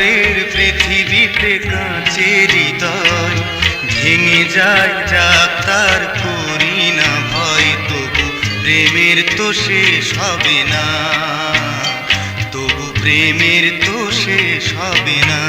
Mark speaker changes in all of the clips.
Speaker 1: পাথরের পৃথিবীতে কাঁচের হৃদয় ভেঙে যায় যাক তার করি না ভয়, তবু প্রেমের তো শেষ হবে না, তবু প্রেমের তো শেষ হবে না।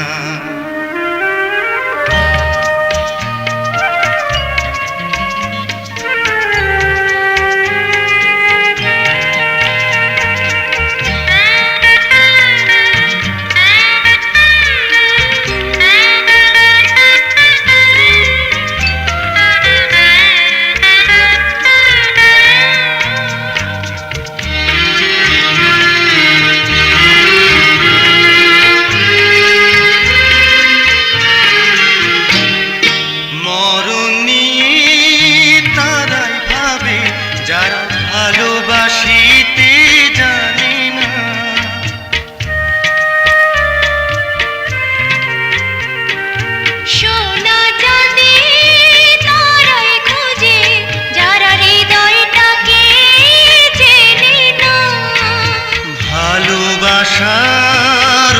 Speaker 1: যারা ভালোবাসিতে জানে না,
Speaker 2: সোনা চাঁদে তারাই খোঁজে যারা হৃদয়টাকে চেনে না।
Speaker 1: ভালোবাসার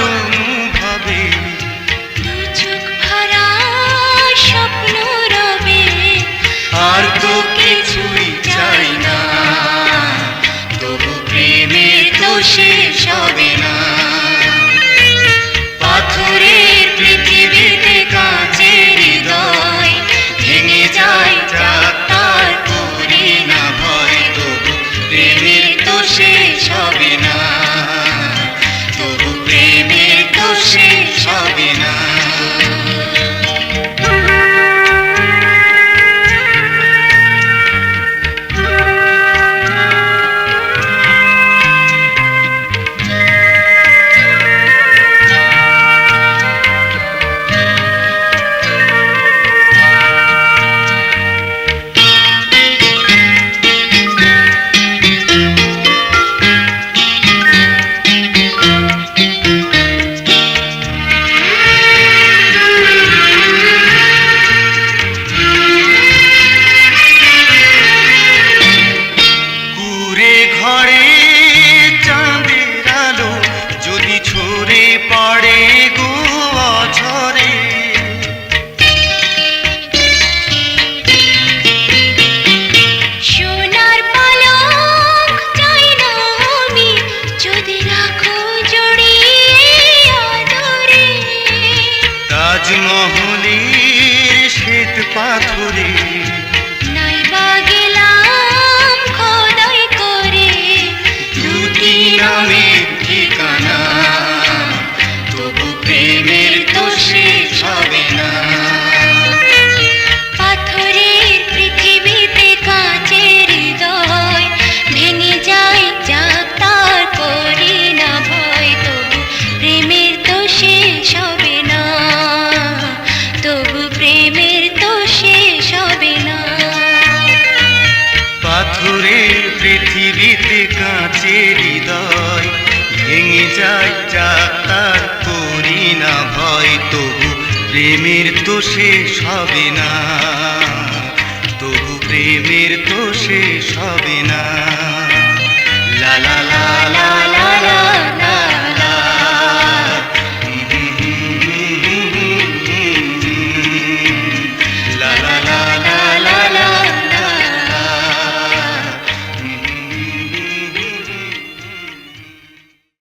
Speaker 1: অনুভবে
Speaker 2: দু চোখ ভরা স্বপ্ন রবে,
Speaker 1: আর তো কিছুই চাই না, তবু প্রেমের তো শেষ হবে না। পাথরের পৃথিবীতে কাঁচের হৃদয় ভেঙে যায় যাক তার করি না ভয়, তবু প্রেমের তো শেষ হবে না, তবু প্রেমের তো শেষ হবে না। ঘরে চাঁদের আলো যদি ছড়ে পড়ে গো অঝরে,
Speaker 2: সোনার পালক চাই না আমি যদি রাখো জড়িয়ে আদরে।
Speaker 1: তাজমহলের শ্বেত পাথরে
Speaker 2: নাইবা গেলাম খোদাই করে
Speaker 1: দুটি নামের ঠিকানা, তবু প্রেমের তো শেষ হবে না।
Speaker 2: পাথরের পৃথিবীতে কাঁচের হৃদয় ভেঙে যায় যাক তার করি না ভয়, তবু প্রেমের তো শেষ হবে না, তবু প্রেমের তো শেষ হবে না।
Speaker 1: পাথরের পৃথিবীতে কাঁচের হৃদয় ভেঙে যায় যাক তার করি না ভয়, তবু প্রেমের তো শেষ হবে না, তবু প্রেমের তো শেষ হবে না। লা লা লা লা লা।